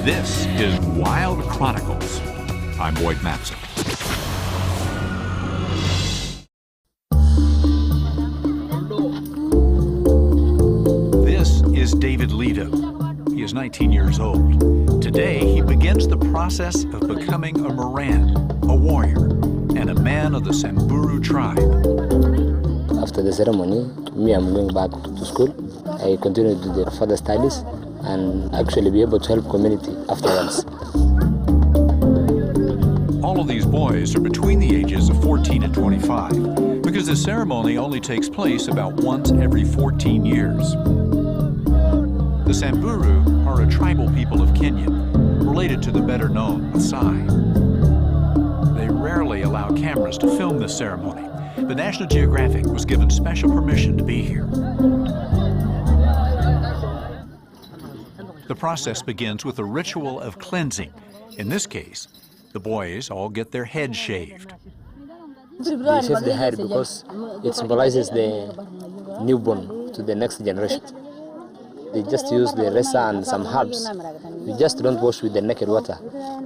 This is Wild Chronicles. I'm Boyd Matson. This is David Leto. He is 19 years old. Today, he begins the process of becoming a Moran, a warrior, and a man of the Samburu tribe. After the ceremony, I'm going back to school. I continue to do the further studies and actually be able to help community afterwards. All of these boys are between the ages of 14 and 25 because the ceremony only takes place about once every 14 years. The Samburu are a tribal people of Kenya, related to the better-known Maasai. They rarely allow cameras to film this ceremony, but National Geographic was given special permission to be here. The process begins with a ritual of cleansing. In this case, the boys all get their heads shaved. They shave the head because it symbolizes the newborn to the next generation. They just use the resa and some herbs. You just don't wash with the naked water.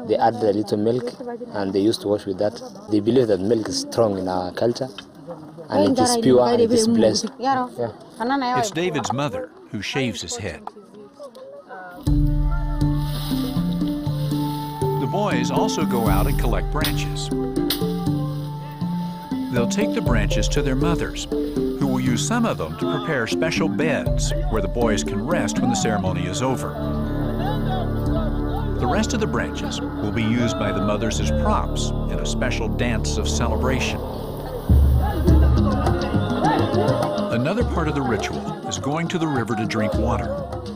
They add a little milk and they used to wash with that. They believe that milk is strong in our culture and it is pure and it is blessed. Yeah. It's David's mother who shaves his head. The boys also go out and collect branches. They'll take the branches to their mothers, who will use some of them to prepare special beds where the boys can rest when the ceremony is over. The rest of the branches will be used by the mothers as props in a special dance of celebration. Another part of the ritual is going to the river to drink water.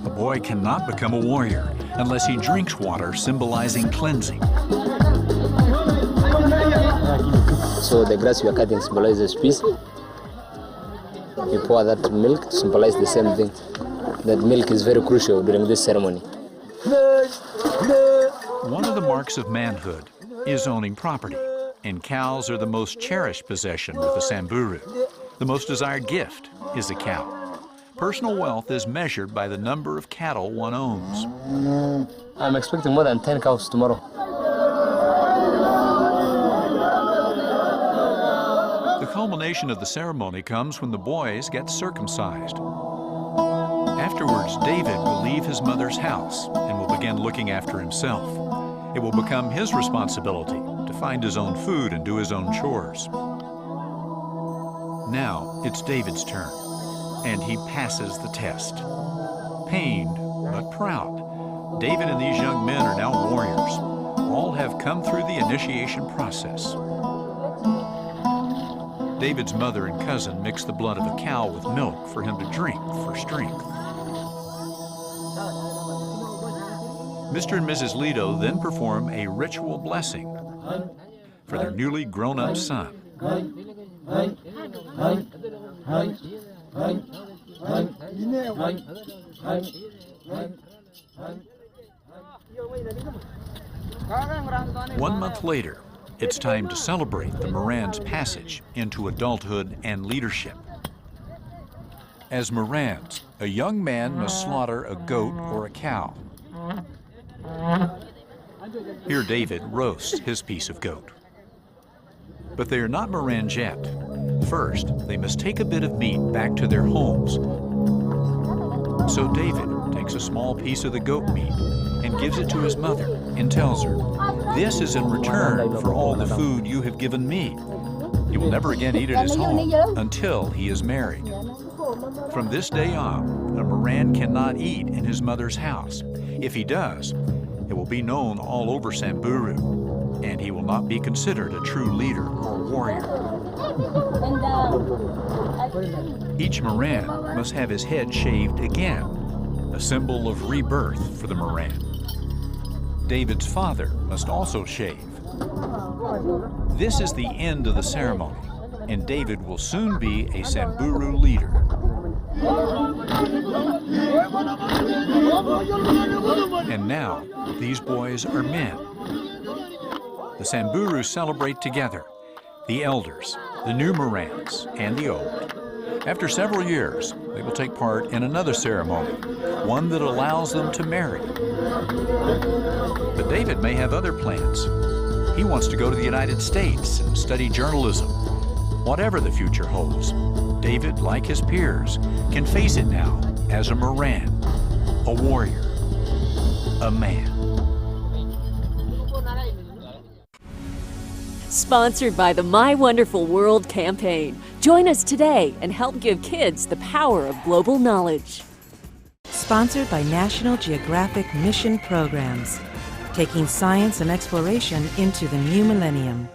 A boy cannot become a warrior unless he drinks water symbolizing cleansing. So the grass you are cutting symbolizes peace. You pour that milk to symbolize the same thing. That milk is very crucial during this ceremony. One of the marks of manhood is owning property, and cows are the most cherished possession with the Samburu. The most desired gift is a cow. Personal wealth is measured by the number of cattle one owns. I'm expecting more than 10 cows tomorrow. The culmination of the ceremony comes when the boys get circumcised. Afterwards, David will leave his mother's house and will begin looking after himself. It will become his responsibility to find his own food and do his own chores. Now it's David's turn, and he passes the test. Pained, but proud, David and these young men are now warriors. All have come through the initiation process. David's mother and cousin mix the blood of a cow with milk for him to drink for strength. Mr. and Mrs. Leto then perform a ritual blessing for their newly grown-up son. One month later, it's time to celebrate the Moran's passage into adulthood and leadership. As Morans, a young man must slaughter a goat or a cow. Here David roasts his piece of goat. But they are not Morans yet. First, they must take a bit of meat back to their homes. So David takes a small piece of the goat meat and gives it to his mother and tells her, "This is in return for all the food you have given me." He will never again eat at his home until he is married. From this day on, a Moran cannot eat in his mother's house. If he does, it will be known all over Samburu, and he will not be considered a true leader or warrior. Each Moran must have his head shaved again, a symbol of rebirth for the Moran. David's father must also shave. This is the end of the ceremony, and David will soon be a Samburu leader. And now, these boys are men. The Samburu celebrate together, the elders, the new Morans, and the old. After several years, they will take part in another ceremony, one that allows them to marry. But David may have other plans. He wants to go to the United States and study journalism. Whatever the future holds, David, like his peers, can face it now as a Moran, a warrior, a man. Sponsored by the My Wonderful World campaign. Join us today and help give kids the power of global knowledge. Sponsored by National Geographic Mission Programs, taking science and exploration into the new millennium.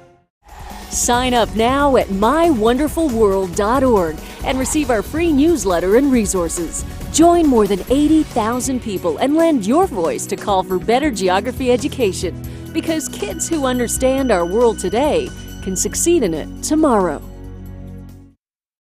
Sign up now at mywonderfulworld.org and receive our free newsletter and resources. Join more than 80,000 people and lend your voice to call for better geography education, because kids who understand our world today can succeed in it tomorrow.